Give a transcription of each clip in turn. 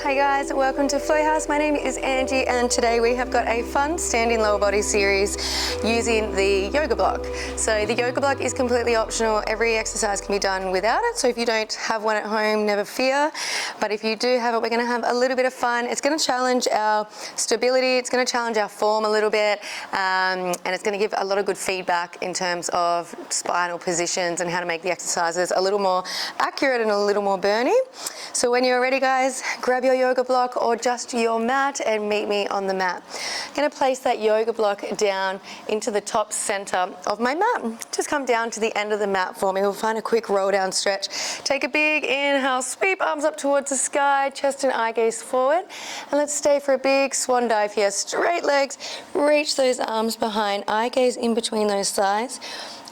Hi guys, welcome to Flow House. My name is Angie and today we have got a fun standing lower body series using the yoga block. So the yoga block is completely optional. Every exercise can be done without it. So if you don't have one at home, never fear. But if you do have it, we're going to have a little bit of fun. It's going to challenge our stability. It's going to challenge our form a little bit. And it's going to give a lot of good feedback in terms of spinal positions and how to make the exercises a little more accurate and a little more burny. So when you're ready guys, grab your yoga block or just your mat and meet me on the mat. I'm going to place that yoga block down into the top center of my mat. Just come down to the end of the mat for me. We'll find a quick roll down stretch. Take a big inhale, sweep arms up towards the sky, chest and eye gaze forward. And let's stay for a big swan dive here. Straight legs, reach those arms behind, eye gaze in between those thighs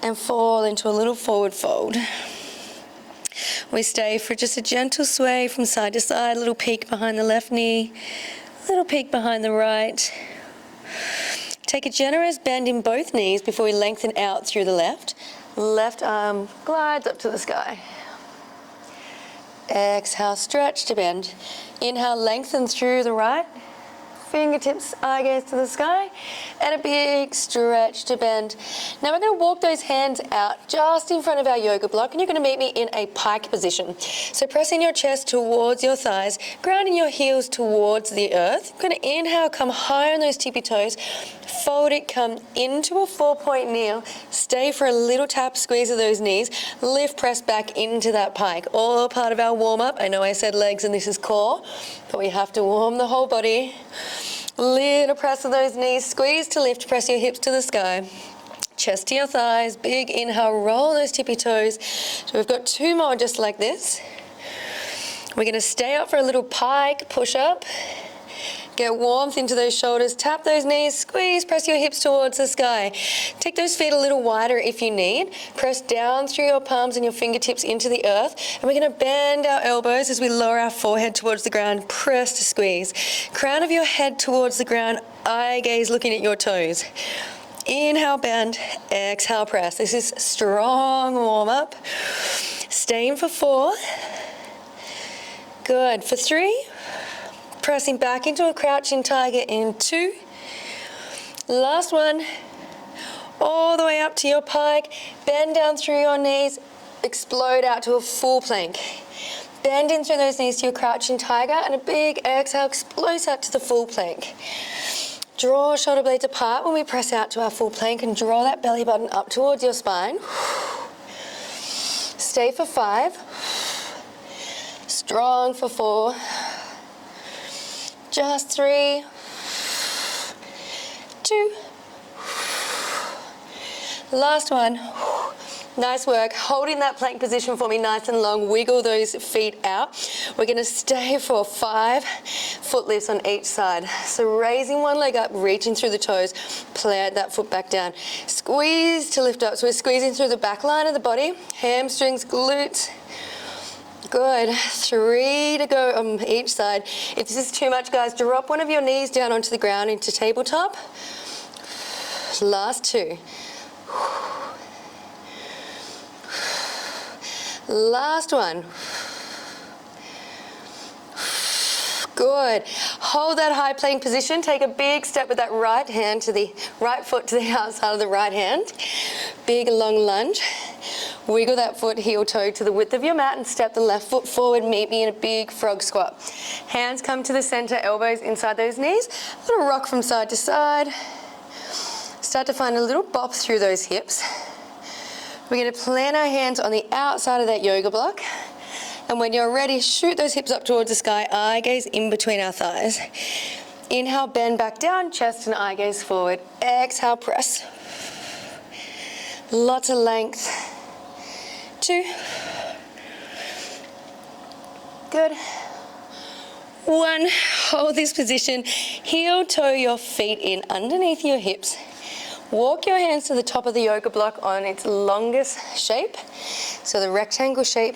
and fall into a little forward fold. We stay for just a gentle sway from side to side, a little peek behind the left knee, a little peek behind the right. Take a generous bend in both knees before we lengthen out through the left. Left arm glides up to the sky. Exhale, stretch to bend. Inhale, lengthen through the right. Fingertips, eye gaze to the sky, and a big stretch to bend. Now we're going to walk those hands out just in front of our yoga block, and you're going to meet me in a pike position. So pressing your chest towards your thighs, grounding your heels towards the earth. You're going to inhale, come higher on those tippy toes, fold it, come into a 4-point kneel, stay for a little tap, squeeze of those knees, lift, press back into that pike. All part of our warm-up. I know I said legs and this is core, but we have to warm the whole body. Little press of those knees, squeeze to lift, press your hips to the sky. Chest to your thighs, big inhale, roll those tippy toes. So we've got 2 more just like this. We're going to stay up for a little pike push-up. Get warmth into those shoulders, tap those knees, squeeze, press your hips towards the sky. Take those feet a little wider if you need. Press down through your palms and your fingertips into the earth. And we're going to bend our elbows as we lower our forehead towards the ground. Press to squeeze. Crown of your head towards the ground, eye gaze looking at your toes. Inhale, bend. Exhale, press. This is strong warm up. Staying for 4. Good. For 3. Pressing back into a crouching tiger in 2. Last one. All the way up to your pike. Bend down through your knees. Explode out to a full plank. Bend in through those knees to your crouching tiger, and a big exhale explodes out to the full plank. Draw shoulder blades apart when we press out to our full plank, and draw that belly button up towards your spine. Stay for 5. Strong for 4. Just 3, 2, last one. Nice work. Holding that plank position for me nice and long. Wiggle those feet out. We're going to stay for 5 foot lifts on each side. So raising one leg up, reaching through the toes, plant that foot back down. Squeeze to lift up. So we're squeezing through the back line of the body, hamstrings, glutes. Good. 3 to go on each side. If this is too much, guys, drop one of your knees down onto the ground into tabletop. Last 2. Last one. Good. Hold that high plank position. Take a big step with that right hand to the right foot to the outside of the right hand. Big long lunge. Wiggle that foot heel toe to the width of your mat and step the left foot forward. Meet me in a big frog squat. Hands come to the center, elbows inside those knees. A little rock from side to side. Start to find a little bop through those hips. We're going to plant our hands on the outside of that yoga block. And when you're ready, shoot those hips up towards the sky, eye gaze in between our thighs. Inhale, bend back down, chest and eye gaze forward. Exhale, press. Lots of length. 2. Good. 1. Hold this position. Heel toe your feet in underneath your hips. Walk your hands to the top of the yoga block on its longest shape. So the rectangle shape.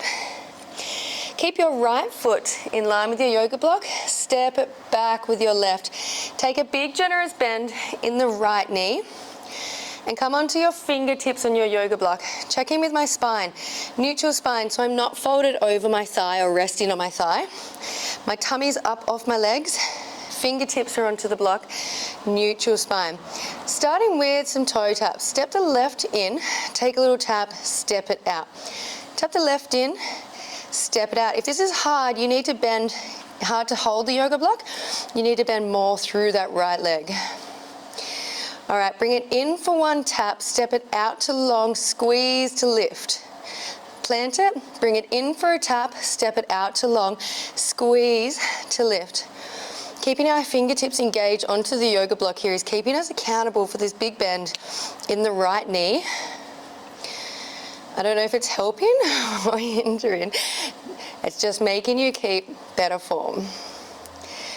Keep your right foot in line with your yoga block. Step it back with your left. Take a big generous bend in the right knee. and come onto your fingertips on your yoga block. Check in with my spine, neutral spine, so I'm not folded over my thigh or resting on my thigh. My tummy's up off my legs, fingertips are onto the block, neutral spine. Starting with some toe taps. Step the left in, take a little tap, step it out. Tap the left in, step it out. If this is hard, you need to bend, hard to hold the yoga block, you need to bend more through that right leg. All right, bring it in for one tap, step it out to long, squeeze to lift. Plant it, bring it in for a tap, step it out to long, squeeze to lift. Keeping our fingertips engaged onto the yoga block here is keeping us accountable for this big bend in the right knee. I don't know if it's helping or hindering. It's just making you keep better form.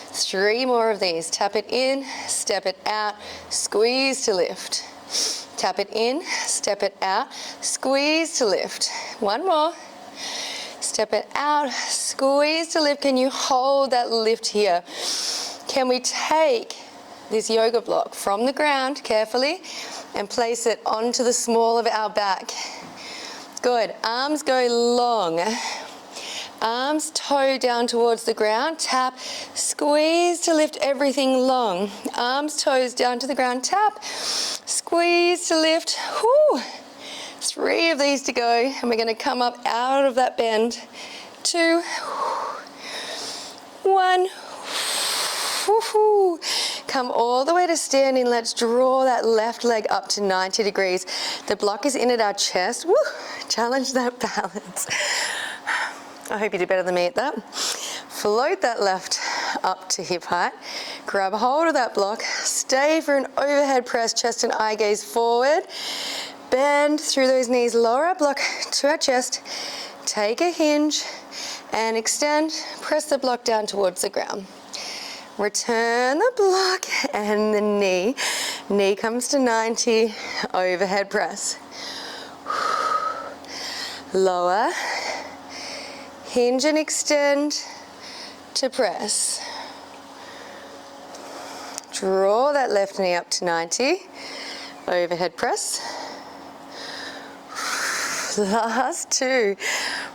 3 more of these. Tap it in, step it out, squeeze to lift. Tap it in, step it out, squeeze to lift. 1 more. Step it out, squeeze to lift. Can you hold that lift here? Can we take this yoga block from the ground carefully and place it onto the small of our back? Good. Arms go long. Arms toe down towards the ground, tap, squeeze to lift everything long. Arms, toes down to the ground, tap, squeeze to lift. Whew. 3 of these to go, and we're going to come up out of that bend. 2, 1. Woo-hoo. Come all the way to standing. Let's draw that left leg up to 90 degrees. The block is in at our chest. Woo. Challenge that balance. I hope you did better than me at that. Float that left up to hip height. Grab a hold of that block. Stay for an overhead press, chest and eye gaze forward. Bend through those knees. Lower our block to our chest. Take a hinge and extend. Press the block down towards the ground. Return the block and the knee. Knee comes to 90. Overhead press. Lower. Hinge and extend to press. Draw that left knee up to 90. Overhead press. Last 2.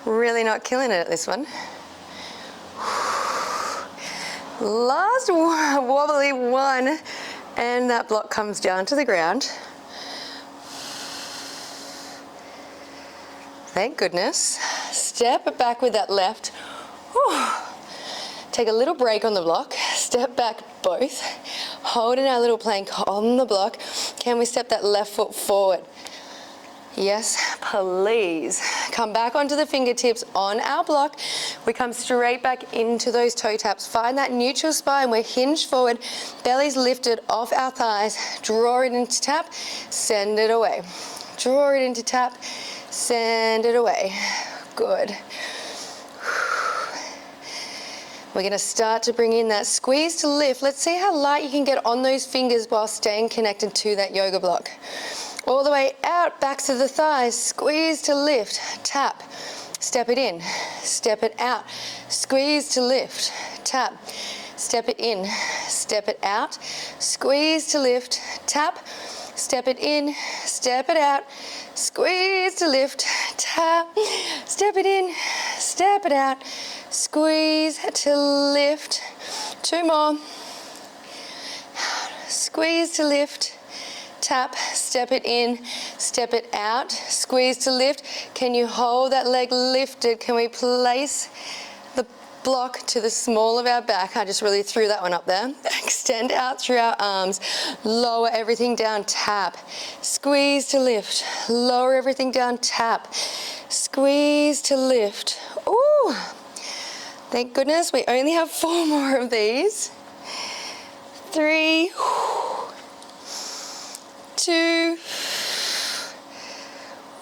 Really not killing it at this one. Last wobbly 1. And that block comes down to the ground. Thank goodness. Step it back with that left. Whew. Take a little break on the block. Step back both. Holding our little plank on the block. Can we step that left foot forward? Yes, please. Come back onto the fingertips on our block. We come straight back into those toe taps. Find that neutral spine. We're hinged forward. Belly's lifted off our thighs. Draw it into tap. Send it away. Draw it into tap. Send it away. Good. We're going to start to bring in that squeeze to lift. Let's see how light you can get on those fingers while staying connected to that yoga block. All the way out, backs of the thighs, squeeze to lift, tap, step it in, step it out, squeeze to lift, tap, step it in, step it out, squeeze to lift, tap, step it in, step it out, squeeze to lift, tap, step it in, step it out, squeeze to lift. 2 more. Squeeze to lift, tap, step it in, step it out, squeeze to lift. Can you hold that leg lifted? Can we place the block to the small of our back? I just really threw that one up there. Extend out through our arms. Lower everything down, tap. Squeeze to lift. Lower everything down, tap. Squeeze to lift. Ooh, thank goodness we only have 4 more of these. 3, 2,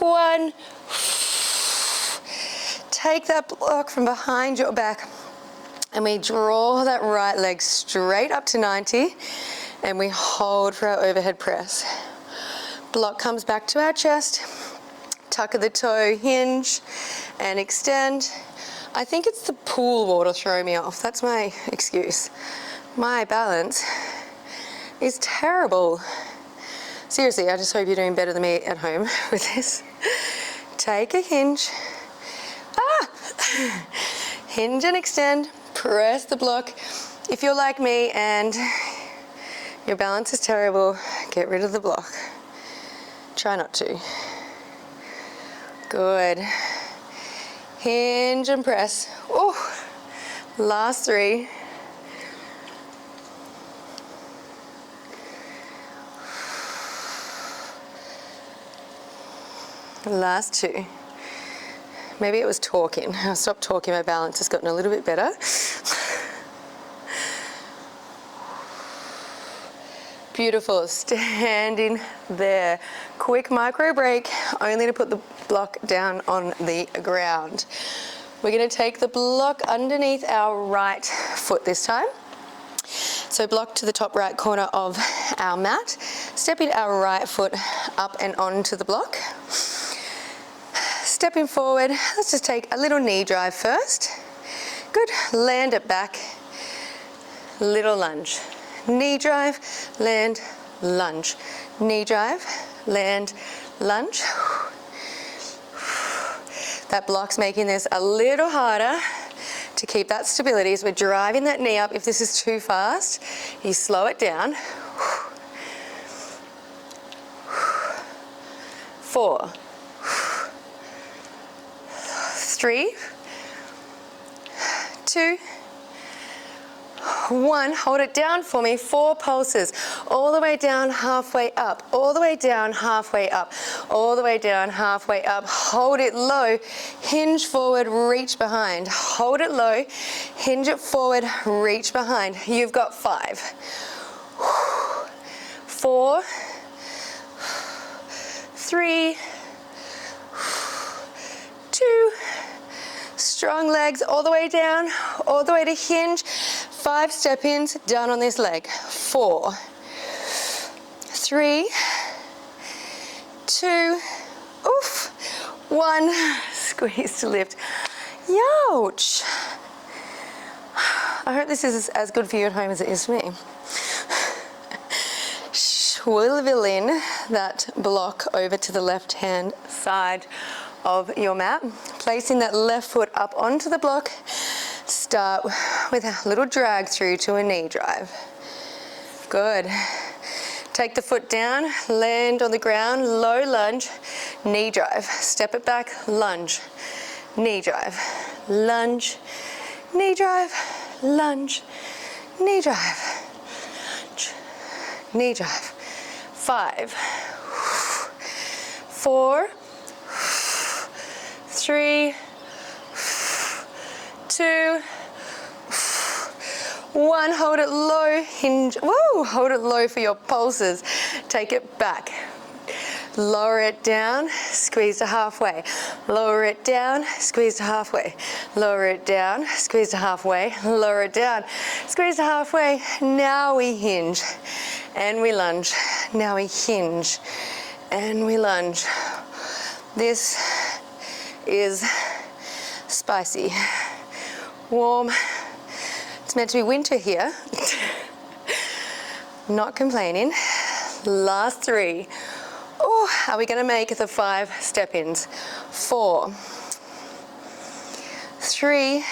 1. Take that block from behind your back and we draw that right leg straight up to 90 and we hold for our overhead press. Block comes back to our chest, tuck of the toe, hinge and extend. I think it's the pool water throwing me off. That's my excuse. My balance is terrible. Seriously, I just hope you're doing better than me at home with this. Take a hinge. Hinge and extend. Press the block. If you're like me and your balance is terrible, get rid of the block. Try not to. Good. Hinge and press. Oh, last 3. Last 2. Maybe it was talking. I stopped talking, my balance has gotten a little bit better. Beautiful, standing there. Quick micro break, only to put the block down on the ground. We're gonna take the block underneath our right foot this time. So block to the top right corner of our mat, stepping our right foot up and onto the block. Stepping forward, let's just take a little knee drive first. Good, land it back, little lunge. Knee drive, land, lunge. Knee drive, land, lunge. That block's making this a little harder to keep that stability as we're driving that knee up. If this is too fast, you slow it down. 4, 3, 2, 1, hold it down for me, 4 pulses, all the way down, halfway up, all the way down, halfway up, all the way down, halfway up, hold it low, hinge forward, reach behind, hold it low, hinge it forward, reach behind. You've got 5, 4, 3, 2, strong legs all the way down, all the way to hinge. 5 step-ins, down on this leg. 4, 3, 2, oof, 1, squeeze to lift. Youch! I hope this is as good for you at home as it is for me. Swivel in that block over to the left-hand side of your mat, placing that left foot up onto the block. Start with a little drag through to a knee drive. Good. Take the foot down, land on the ground, low lunge, knee drive. Step it back, lunge, knee drive, lunge, knee drive, lunge, knee drive, knee drive. 5, 4, 3, 2, 1, hold it low, hinge, woo, hold it low for your pulses. Take it back. Lower it down, squeeze to halfway. Lower it down, squeeze to halfway. Lower it down, squeeze to halfway. Lower it down, squeeze to halfway. Now we hinge and we lunge. Now we hinge and we lunge. This is spicy, warm. It's meant to be winter here. Not complaining. Last 3. Oh, are we going to make the 5 step-ins? 4, 3,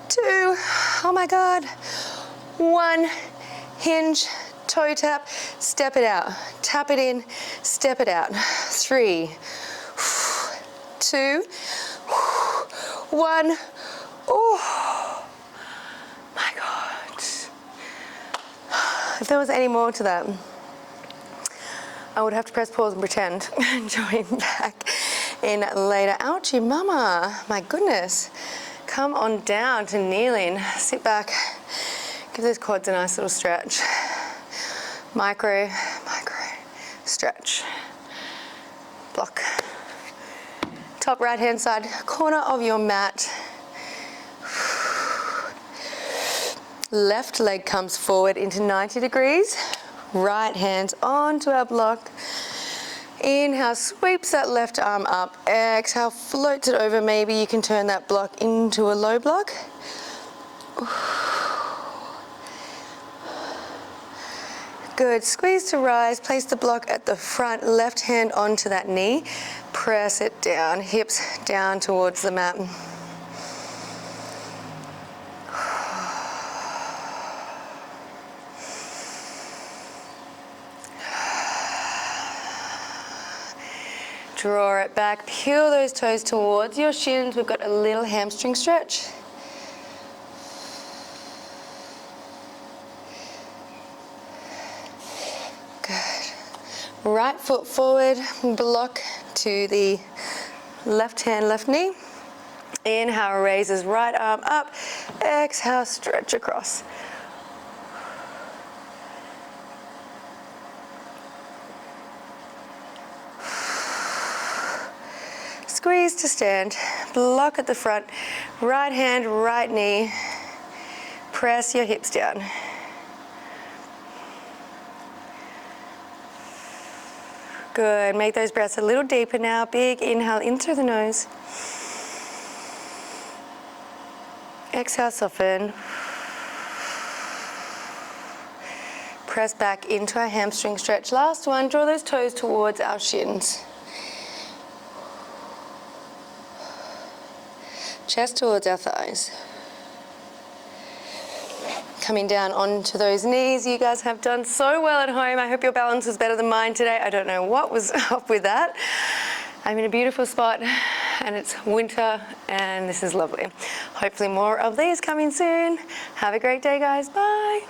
2, oh my God, 1, hinge, toe tap, step it out, tap it in, step it out. 3, 2, 1, oh my God. If there was any more to that, I would have to press pause and pretend and join back in later. Ouchie mama, my goodness. Come on down to kneeling. Sit back, give those quads a nice little stretch. Micro stretch. Block. Top right hand side corner of your mat. Left leg comes forward into 90 degrees. Right hands onto our block. Inhale, sweeps that left arm up. Exhale, floats it over. Maybe you can turn that block into a low block. Good, squeeze to rise, place the block at the front, left hand onto that knee, press it down, hips down towards the mat. Draw it back, peel those toes towards your shins. We've got a little hamstring stretch. Good. Right foot forward, block to the left hand, left knee. Inhale, raises right arm up. Exhale, stretch across. Squeeze to stand, block at the front, right hand, right knee, press your hips down. Good, make those breaths a little deeper now. Big inhale in through the nose. Exhale, soften. Press back into our hamstring stretch. Last one, draw those toes towards our shins. Chest towards our thighs. Coming down onto those knees. You guys have done so well at home. I hope your balance was better than mine today. I don't know what was up with that. I'm in a beautiful spot and it's winter and this is lovely. Hopefully more of these coming soon. Have a great day, guys. Bye.